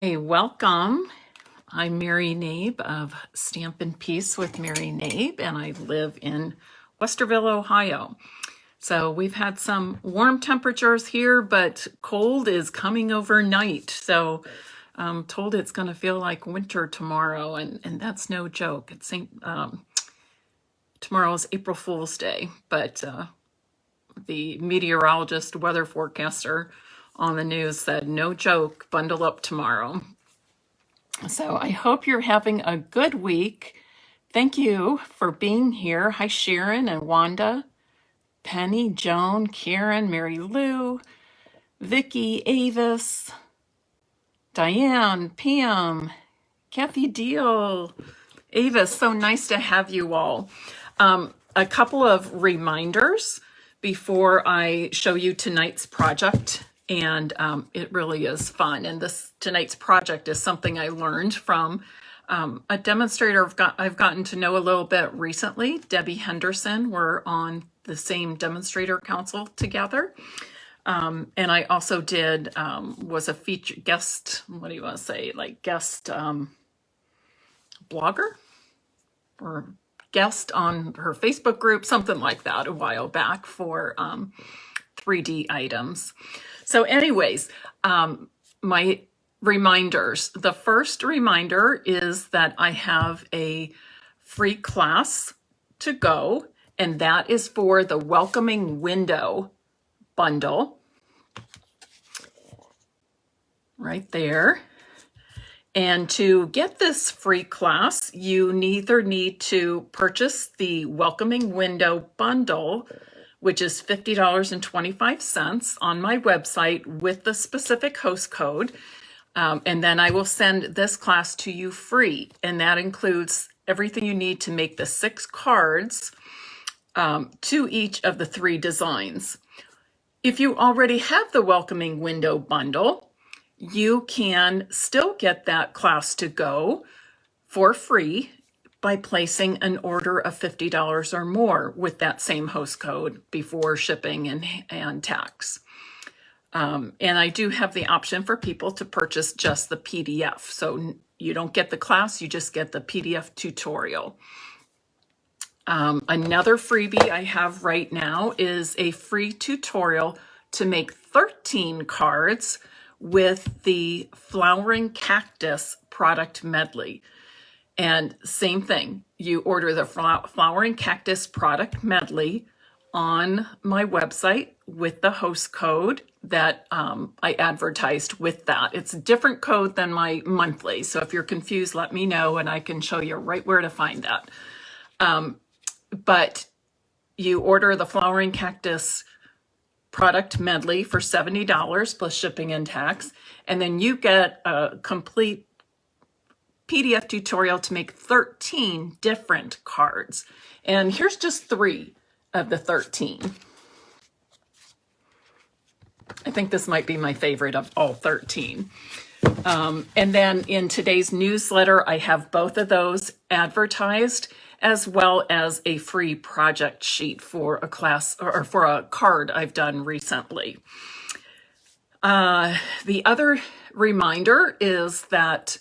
Hey, welcome. I'm Mary Knabe of Stampin' Peace with Mary Knabe, and I live in Westerville, Ohio. So we've had some warm temperatures here, but cold is coming overnight. So I'm told it's going to feel like winter tomorrow, and that's no joke. Tomorrow is April Fool's Day, but the meteorologist, weather forecaster on the news said, no joke, bundle up tomorrow. So I hope you're having a good week. Thank you for being here. Hi, Sharon and Wanda, Penny, Joan, Karen, Mary Lou, Vicky, Avis, Diane, Pam, Kathy Deal. Avis, so nice to have you all. A couple of reminders before I show you tonight's project. And it really is fun. And tonight's project is something I learned from a demonstrator I've gotten to know a little bit recently. Debbie Henderson. We're on the same demonstrator council together. And I also was a feature guest, what do you want to say, like guest blogger or guest on her Facebook group, something like that a while back for 3D items. So anyways, my reminders. The first reminder is that I have a free class to go, and that is for the Welcoming Window bundle. Right there. And to get this free class, you either need to purchase the Welcoming Window bundle, which is $50.25 on my website with the specific host code. And then I will send this class to you free. And that includes everything you need to make the 6 cards to each of the 3 designs. If you already have the Welcoming Window bundle, you can still get that class to go for free by placing an order of $50 or more with that same host code before shipping and tax. And I do have the option for people to purchase just the PDF. So you don't get the class, you just get the PDF tutorial. Another freebie I have right now is a free tutorial to make 13 cards with the Flowering Cactus product medley. And same thing, you order the Flowering Cactus product medley on my website with the host code that I advertised with that. It's a different code than my monthly. So if you're confused, let me know and I can show you right where to find that. But you order the Flowering Cactus product medley for $70 plus shipping and tax. And then you get a complete PDF tutorial to make 13 different cards. And here's just 3 of the 13. I think this might be my favorite of all 13. And then in today's newsletter, I have both of those advertised, as well as a free project sheet for a class or for a card I've done recently. The other reminder is that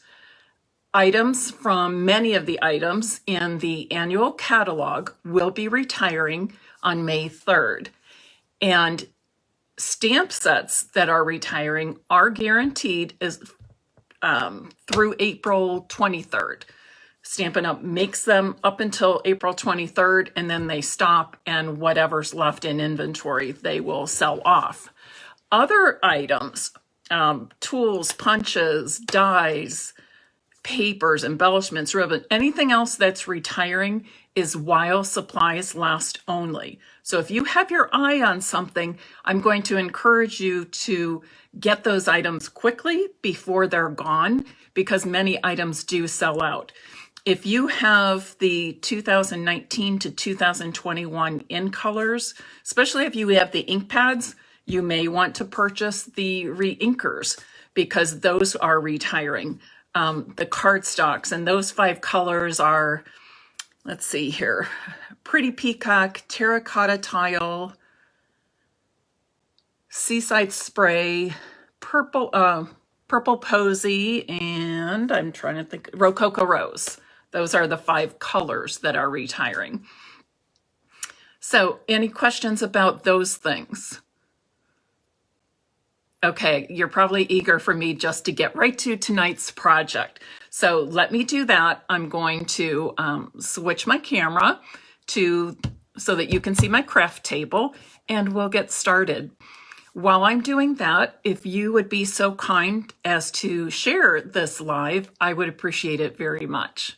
many of the items in the annual catalog will be retiring on May 3rd. And stamp sets that are retiring are guaranteed through April 23rd. Stampin' Up! Makes them up until April 23rd, and then they stop, and whatever's left in inventory, they will sell off. Other items, tools, punches, dies, papers, embellishments, ribbon, anything else that's retiring is while supplies last only. So if you have your eye on something, I'm going to encourage you to get those items quickly before they're gone, because many items do sell out. If you have the 2019 to 2021 in colors, especially if you have the ink pads, you may want to purchase the re-inkers because those are retiring. The cardstocks, and those 5 colors are, let's see here, Pretty Peacock, Terracotta Tile, Seaside Spray, Purple, Purple Posy, and I'm trying to think, Rococo Rose. Those are the 5 colors that are retiring. So any questions about those things? Okay, you're probably eager for me just to get right to tonight's project. So let me do that. I'm going to switch my camera so that you can see my craft table, and we'll get started. While I'm doing that, if you would be so kind as to share this live, I would appreciate it very much.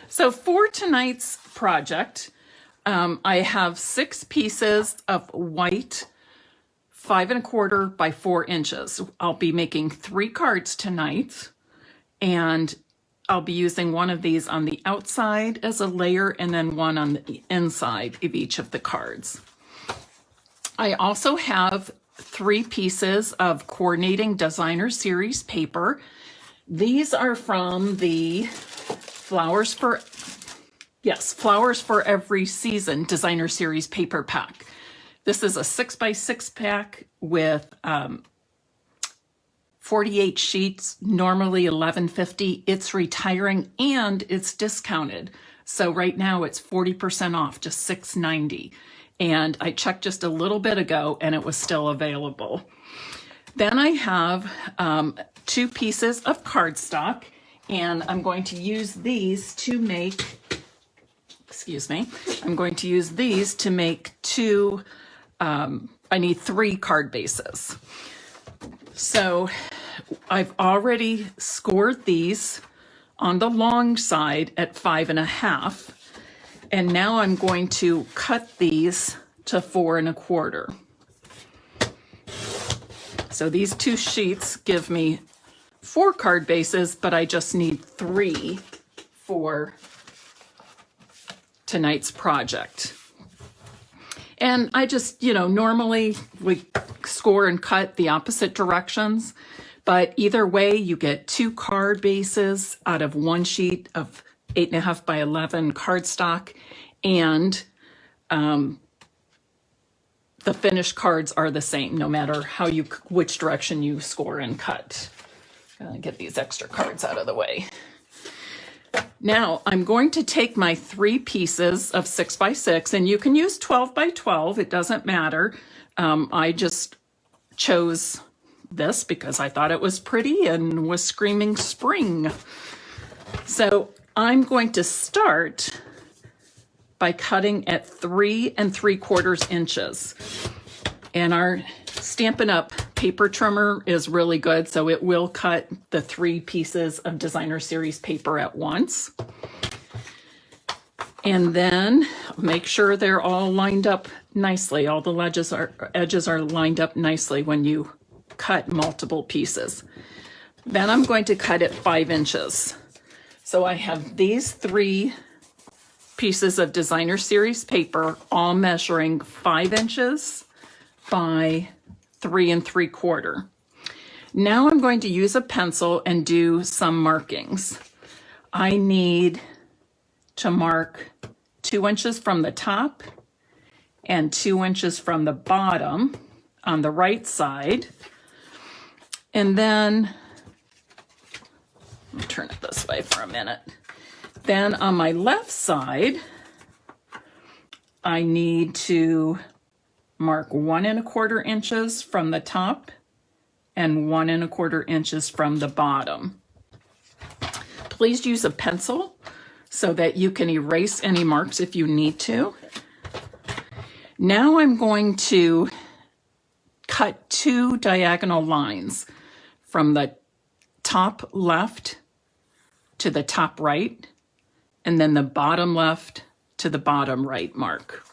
So for tonight's project, I have 6 pieces of white 5 1/4 by 4 inches. I'll be making 3 cards tonight, and I'll be using one of these on the outside as a layer and then one on the inside of each of the cards. I also have 3 pieces of coordinating designer series paper. These are from the Flowers for Every Season designer series paper pack. This is a 6x6 pack with 48 sheets, normally $11.50. It's retiring and it's discounted. So right now it's 40% off, just $6.90. And I checked just a little bit ago and it was still available. Then I have 2 pieces of cardstock, and I'm going to use these to make, I'm going to use these to make 2, I need 3 card bases. So I've already scored these on the long side at 5 1/2. And now I'm going to cut these to 4 1/4. So these 2 sheets give me 4 card bases, but I just need 3 for tonight's project. And I just, normally we score and cut the opposite directions, but either way you get 2 card bases out of 1 sheet of 8 1/2 by 11 cardstock, and the finished cards are the same no matter which direction you score and cut. Get these extra cards out of the way. Now I'm going to take my 3 pieces of 6x6, and you can use 12x12, it doesn't matter. I just chose this because I thought it was pretty and was screaming spring. So I'm going to start by cutting at 3 3/4 inches. And our Stampin' Up! Paper trimmer is really good, so it will cut the 3 pieces of designer series paper at once. And then make sure they're all lined up nicely. All the edges are lined up nicely when you cut multiple pieces. Then I'm going to cut at 5 inches. So I have these 3 pieces of designer series paper all measuring 5 inches by 3 3/4. Now I'm going to use a pencil and do some markings. I need to mark 2 inches from the top and 2 inches from the bottom on the right side. And then, let me turn it this way for a minute. Then on my left side, I need to mark 1 1/4 inches from the top and 1 1/4 inches from the bottom. Please use a pencil so that you can erase any marks if you need to. Now I'm going to cut 2 diagonal lines from the top left to the top right, and then the bottom left to the bottom right mark.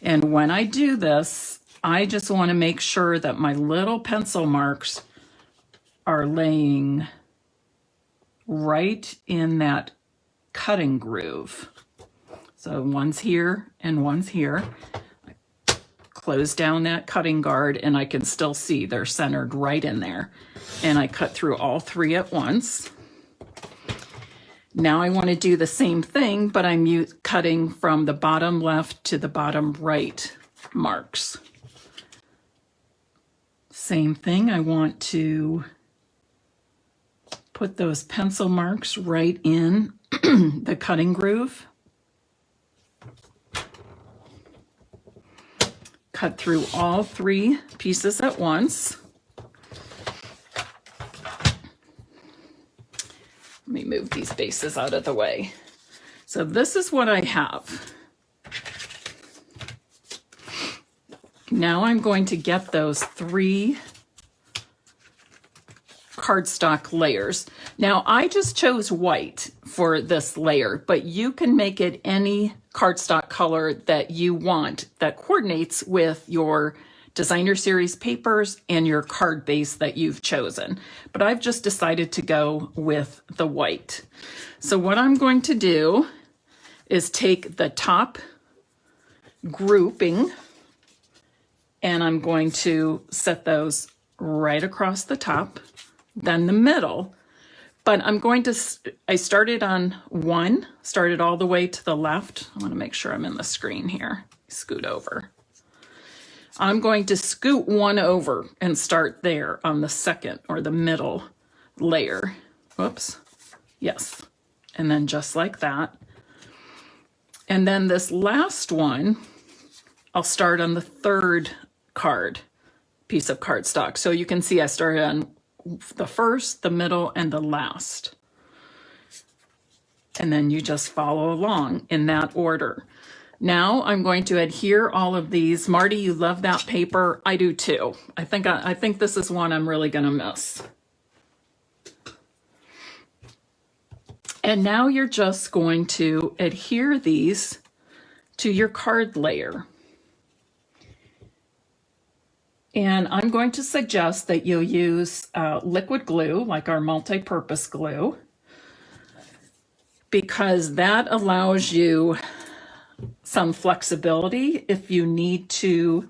And when I do this, I just want to make sure that my little pencil marks are laying right in that cutting groove. So one's here and one's here. I close down that cutting guard and I can still see they're centered right in there. And I cut through all 3 at once. Now I want to do the same thing, but I'm cutting from the bottom left to the bottom right marks. Same thing, I want to Put those pencil marks right in the cutting groove. Cut through all 3 pieces at once. Let me move these bases out of the way. So this is what I have. Now I'm going to get those 3 cardstock layers. Now I just chose white for this layer, but you can make it any cardstock color that you want that coordinates with your designer series papers and your card base that you've chosen. But I've just decided to go with the white. So what I'm going to do is take the top grouping and I'm going to set those right across the top, then the middle. But I'm going to, I started on 1, started all the way to the left. I want to make sure I'm in the screen here. Scoot over. I'm going to scoot 1 over and start there on the second or the middle layer. Whoops. Yes. And then just like that. And then this last one, I'll start on the 3rd piece of cardstock. So you can see I started on the first, the middle, and the last. And then you just follow along in that order. Now I'm going to adhere all of these. Marty, you love that paper. I do too. I think this is one I'm really going to miss. And now you're just going to adhere these to your card layer. And I'm going to suggest that you'll use liquid glue, like our multi-purpose glue, because that allows you some flexibility if you need to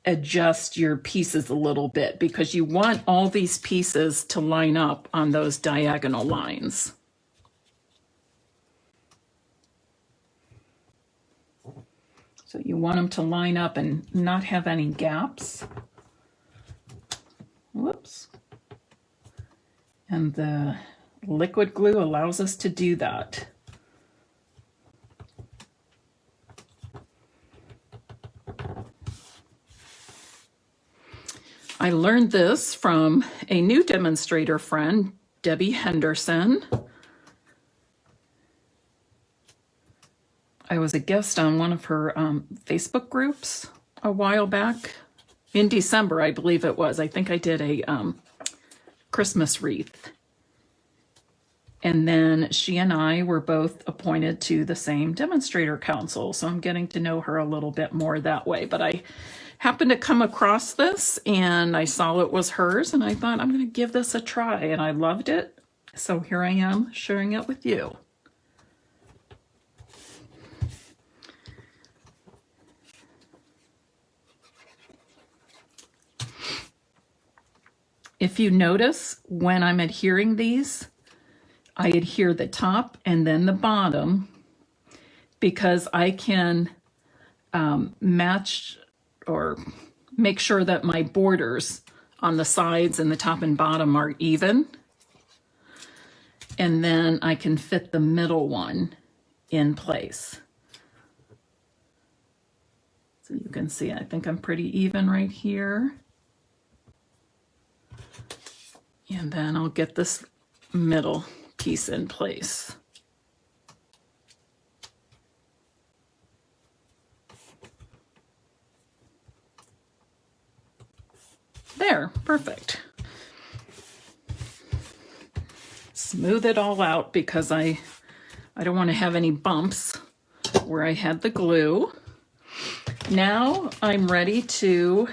adjust your pieces a little bit, because you want all these pieces to line up on those diagonal lines. So you want them to line up and not have any gaps. Whoops. And the liquid glue allows us to do that. I learned this from a new demonstrator friend, Debbie Henderson. I was a guest on one of her Facebook groups a while back. In December, I believe it was. I think I did a Christmas wreath. And then she and I were both appointed to the same demonstrator council. So I'm getting to know her a little bit more that way. But I happened to come across this and I saw it was hers and I thought, I'm going to give this a try. And I loved it. So here I am sharing it with you. If you notice, when I'm adhering these, I adhere the top and then the bottom because I can match or make sure that my borders on the sides and the top and bottom are even. And then I can fit the middle one in place. So you can see, I think I'm pretty even right here. And then I'll get this middle piece in place. There, perfect. Smooth it all out because I don't want to have any bumps where I had the glue. Now I'm ready to,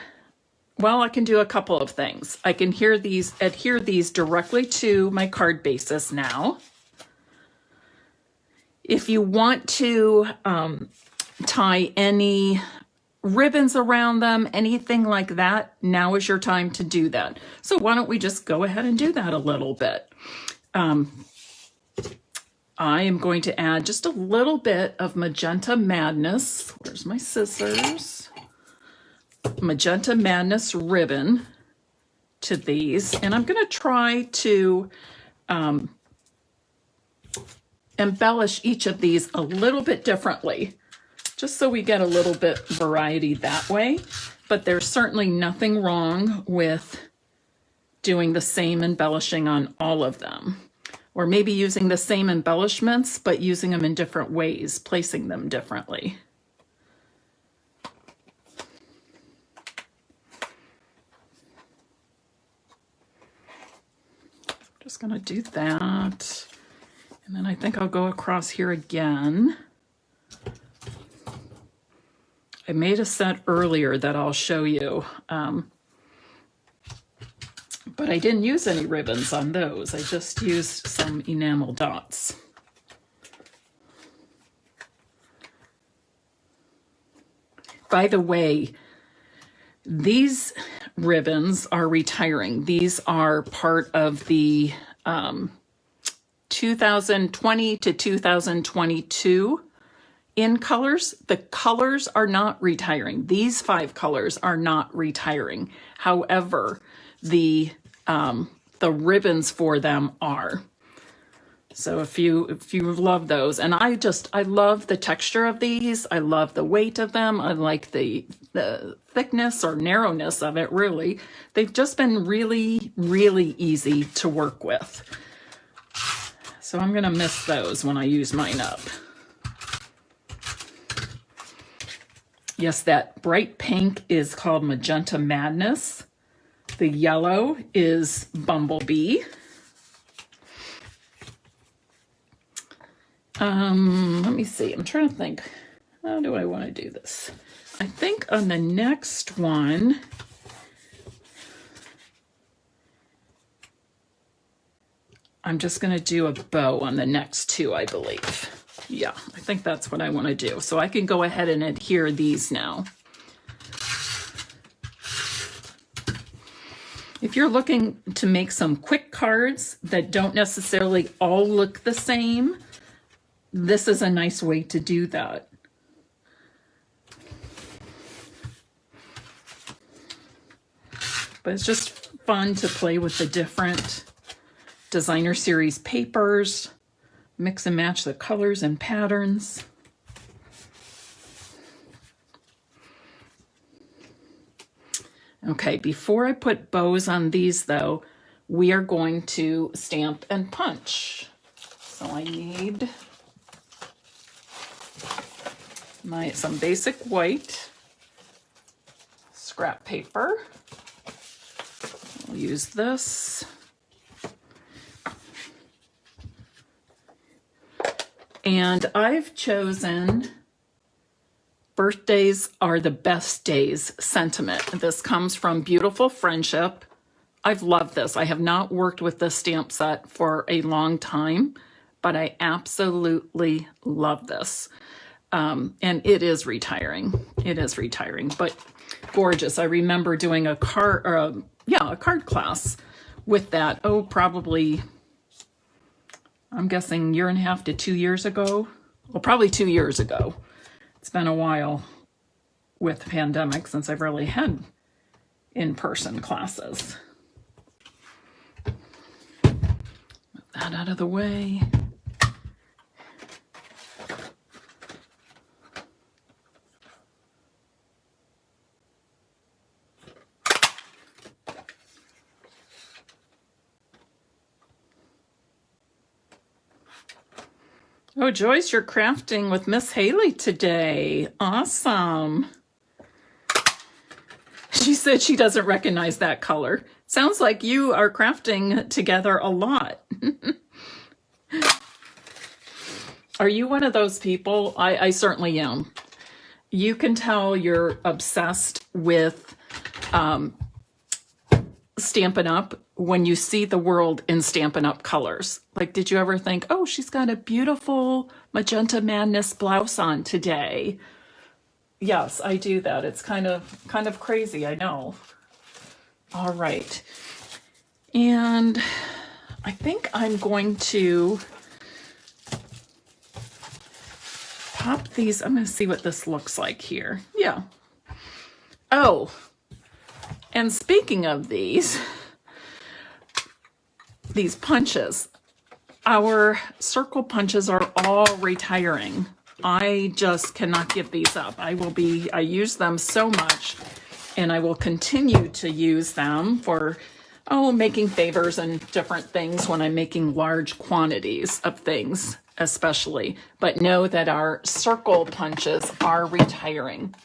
well, I can do a couple of things. I can adhere these directly to my card bases now. If you want to tie any ribbons around them, anything like that, now is your time to do that. So why don't we just go ahead and do that a little bit. I am going to add just a little bit of Magenta Madness. Where's my scissors? Magenta Madness ribbon to these, and I'm going to try to embellish each of these a little bit differently, just so we get a little bit variety that way. But there's certainly nothing wrong with doing the same embellishing on all of them, or maybe using the same embellishments but using them in different ways, placing them differently. Just going to do that. And then I think I'll go across here again. I made a set earlier that I'll show you, but I didn't use any ribbons on those. I just used some enamel dots. By the way, these ribbons are retiring. These are part of the 2020 to 2022 in colors. The colors are not retiring. These 5 colors are not retiring. However, the ribbons for them are. So if you love those, and I love the texture of these. I love the weight of them. I like the thickness or narrowness of it, really. They've just been really, really easy to work with. So I'm going to miss those when I use mine up. Yes, that bright pink is called Magenta Madness. The yellow is Bumblebee. Let me see. I'm trying to think. How do I want to do this? I think on the next one, I'm just going to do a bow on the next 2, I believe. Yeah, I think that's what I want to do. So I can go ahead and adhere these now. If you're looking to make some quick cards that don't necessarily all look the same, this is a nice way to do that. But it's just fun to play with the different designer series papers, mix and match the colors and patterns. Okay, before I put bows on these though, we are going to stamp and punch. So I need some basic white scrap paper. I'll use this. And I've chosen Birthdays Are the Best Days sentiment. This comes from Beautiful Friendship. I've loved this. I have not worked with this stamp set for a long time, but I absolutely love this. And it is retiring. It is retiring, but gorgeous. I remember doing a card class with that. Oh, probably, I'm guessing 1.5 to 2 years ago. Well, probably 2 years ago. It's been a while with the pandemic since I've really had in-person classes. Move that out of the way. Oh, Joyce, you're crafting with Miss Haley today. Awesome. She said she doesn't recognize that color. Sounds like you are crafting together a lot. Are you one of those people? I certainly am. You can tell you're obsessed with Stampin' Up! When you see the world in Stampin' Up! Colors. Like, did you ever think, oh, she's got a beautiful Magenta Madness blouse on today? Yes, I do that. It's kind of crazy, I know. All right. And I think I'm going to pop these. I'm going to see what this looks like here. Yeah. Oh, and speaking of these, these punches. Our circle punches are all retiring. I just cannot give these up. I use them so much, and I will continue to use them for, making favors and different things when I'm making large quantities of things, especially. But know that our circle punches are retiring.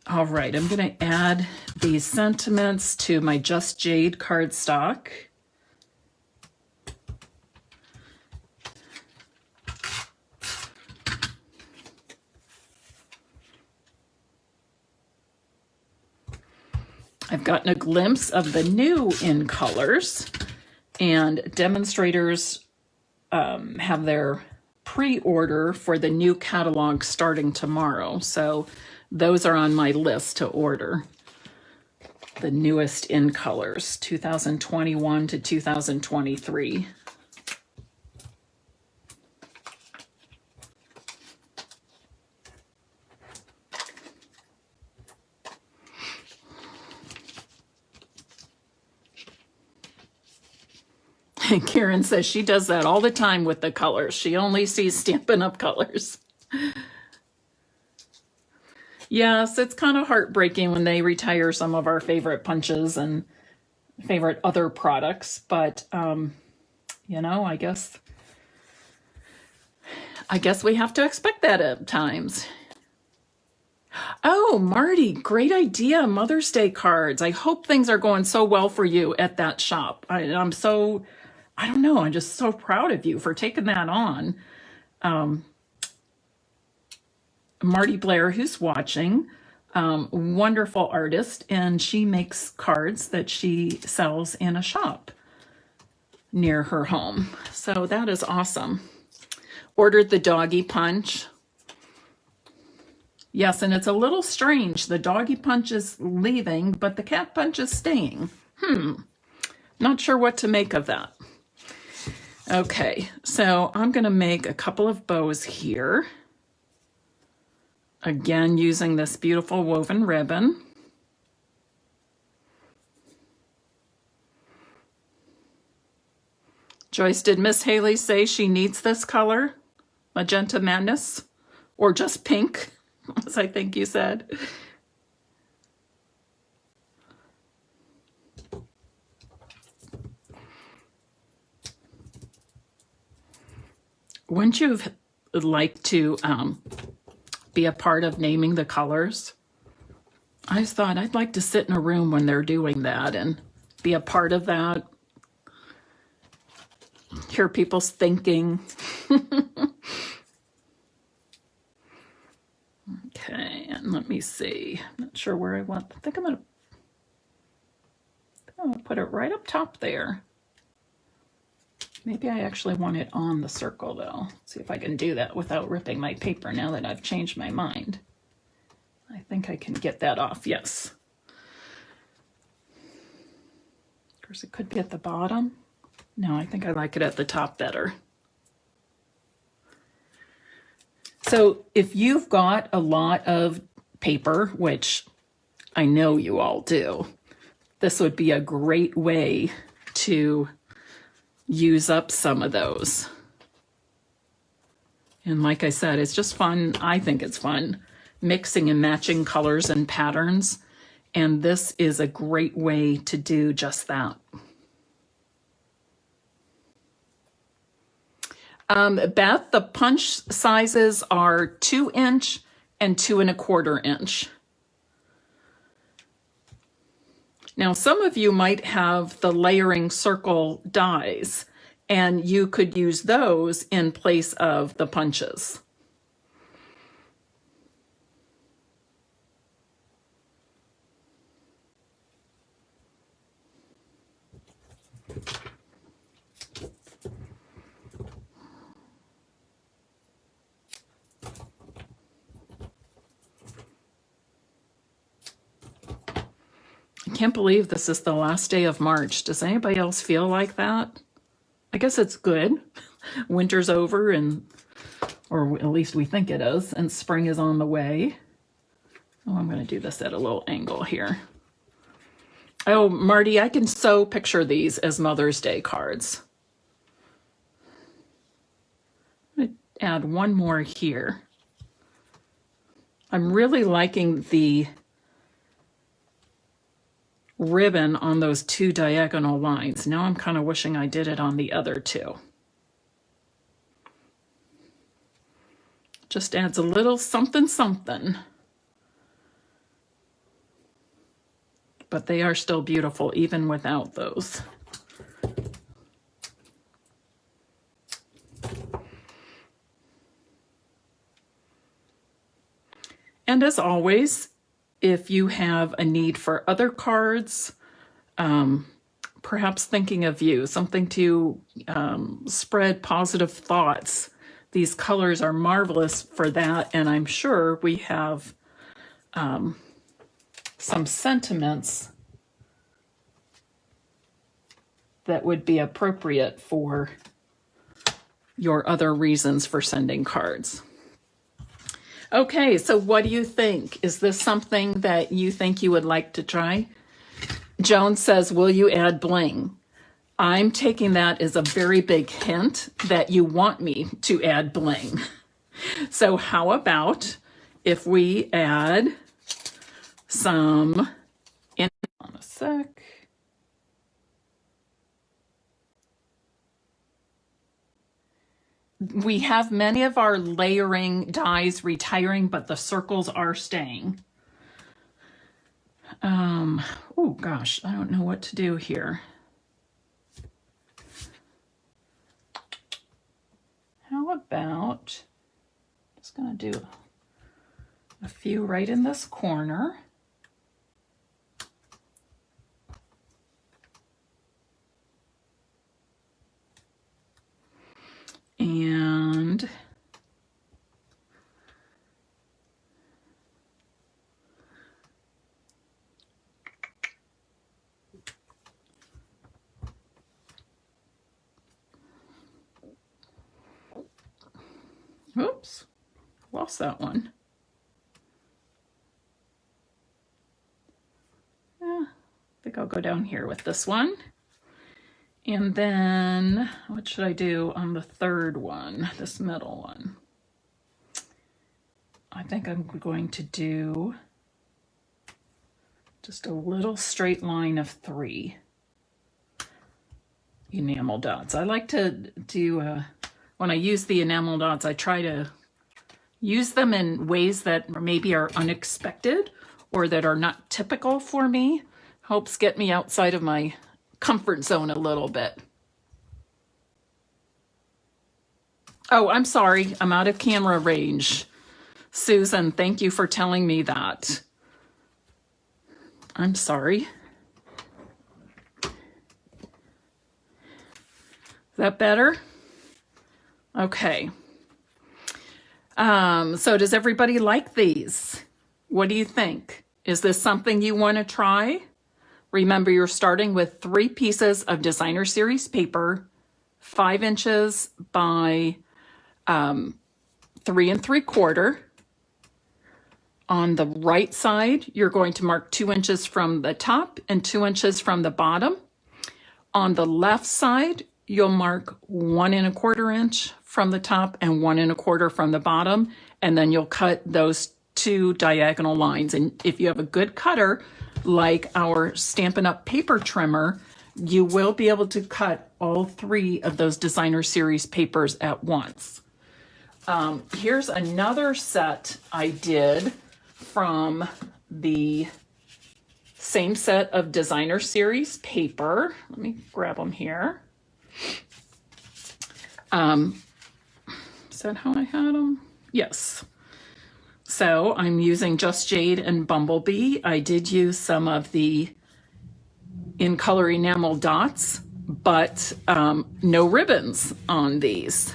All right, I'm going to add these sentiments to my Just Jade cardstock. I've gotten a glimpse of the new in colors, and demonstrators have their pre-order for the new catalog starting tomorrow. So those are on my list to order. The newest in colors, 2021 to 2023. And Karen says she does that all the time with the colors. She only sees Stampin' Up! Colors. Yes, it's kind of heartbreaking when they retire some of our favorite punches and favorite other products, but I guess we have to expect that at times. Oh, Marty, great idea. Mother's Day cards. I hope things are going so well for you at that shop. I'm just so proud of you for taking that on. Marty Blair, who's watching, wonderful artist, and she makes cards that she sells in a shop near her home. So that is awesome. Ordered the doggy punch. Yes, and it's a little strange. The doggy punch is leaving, but the cat punch is staying. Not sure what to make of that. Okay, so I'm going to make a couple of bows here. Again, using this beautiful woven ribbon. Joyce, did Miss Haley say she needs this color? Magenta Madness? Or just pink, as I think you said. Wouldn't you like to be a part of naming the colors? I just thought I'd like to sit in a room when they're doing that and be a part of that. Hear people's thinking. Okay, and let me see. I'm not sure where I want. I think I'm gonna put it right up top there. Maybe I actually want it on the circle though. See if I can do that without ripping my paper now that I've changed my mind. I think I can get that off, yes. Of course, it could be at the bottom. No, I think I like it at the top better. So if you've got a lot of paper, which I know you all do, this would be a great way to use up some of those. And like I said, it's just fun. I think it's fun mixing and matching colors and patterns. And this is a great way to do just that. Beth, the punch sizes are 2-inch and 2 1/4 inch. Now, some of you might have the layering circle dies, and you could use those in place of the punches. I can't believe this is the last day of March. Does anybody else feel like that? I guess it's good. Winter's over, or at least we think it is, and spring is on the way. Oh, I'm going to do this at a little angle here. Oh, Marty, I can so picture these as Mother's Day cards. I'm going to add one more here. I'm really liking the ribbon on those two diagonal lines. Now I'm kind of wishing I did it on the other two. Just adds a little something something. But they are still beautiful even without those. And as always, if you have a need for other cards, perhaps thinking of you, something to spread positive thoughts, these colors are marvelous for that. And I'm sure we have some sentiments that would be appropriate for your other reasons for sending cards. Okay, so what do you think? Is this something that you think you would like to try? Joan says, will you add bling? I'm taking that as a very big hint that you want me to add bling. So how about if we add some, in on a sec. We have many of our layering dies retiring, but the circles are staying. Oh gosh, I don't know what to do here. How about, just gonna do a few right in this corner. And oops, lost that one. I think I'll go down here with this one. And then what should I do on the third one, this middle one? I think I'm going to do just a little straight line of 3 enamel dots. I like to do, when I use the enamel dots, I try to use them in ways that maybe are unexpected or that are not typical for me. Helps get me outside of my comfort zone a little bit. Oh, I'm sorry. I'm out of camera range. Susan, thank you for telling me that. I'm sorry. Is that better? Okay. So does everybody like these? What do you think? Is this something you want to try? Remember, you're starting with 3 pieces of designer series paper, 5 inches by 3 3/4. On the right side, you're going to mark 2 inches from the top and 2 inches from the bottom. On the left side, you'll mark 1 1/4 inch from the top and 1 1/4 from the bottom, and then you'll cut those 2 diagonal lines. And if you have a good cutter, like our Stampin' Up! Paper trimmer, you will be able to cut all 3 of those designer series papers at once. Here's another set I did from the same set of designer series paper. Let me grab them here. Is that how I had them? Yes. So I'm using Just Jade and Bumblebee. I did use some of the in color enamel dots, but no ribbons on these.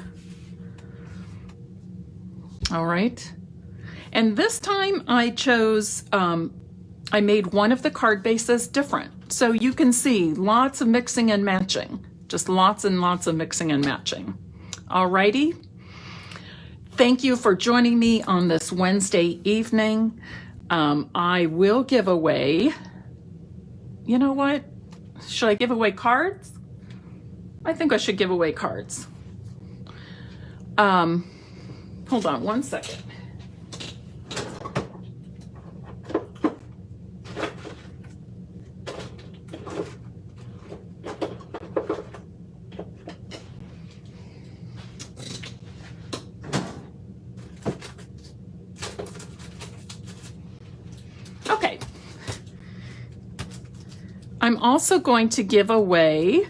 All right. And this time I chose, I made one of the card bases different. So you can see lots of mixing and matching, just lots and lots of mixing and matching. All righty. Thank you for joining me on this Wednesday evening. I will give away you know what? Should I give away cards? I think I should give away cards. Hold on one second. Okay. I'm also going to give away,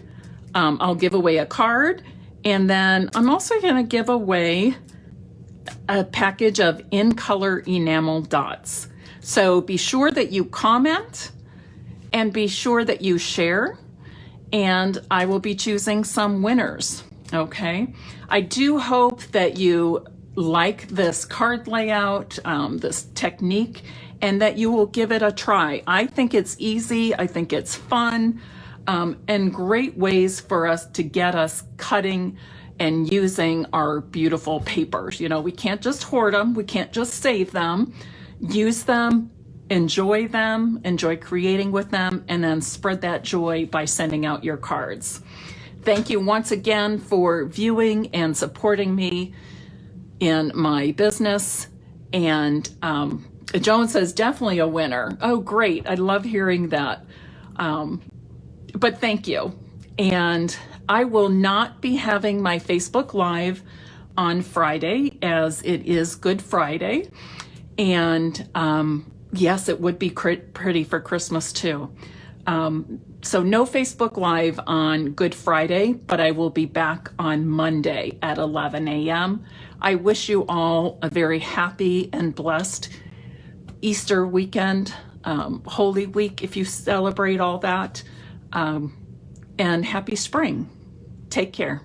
I'll give away a card, and then I'm also going to give away a package of in color enamel dots. So be sure that you comment and be sure that you share, and I will be choosing some winners. Okay. I do hope that you like this card layout, this technique, and that you will give it a try. I think it's easy. I think it's fun, and great ways for us to get us cutting and using our beautiful papers. You know, we can't just hoard them. We can't just save them. Use them, enjoy creating with them, and then spread that joy by sending out your cards. Thank you once again for viewing and supporting me in my business. And Joan says definitely a winner. Oh, great. I love hearing that. But thank you. And I will not be having my Facebook Live on Friday, as it is Good Friday. And yes, it would be pretty for Christmas too. So no Facebook Live on Good Friday, but I will be back on Monday at 11 a.m. I wish you all a very happy and blessed Easter weekend, Holy Week if you celebrate all that, and happy spring. Take care.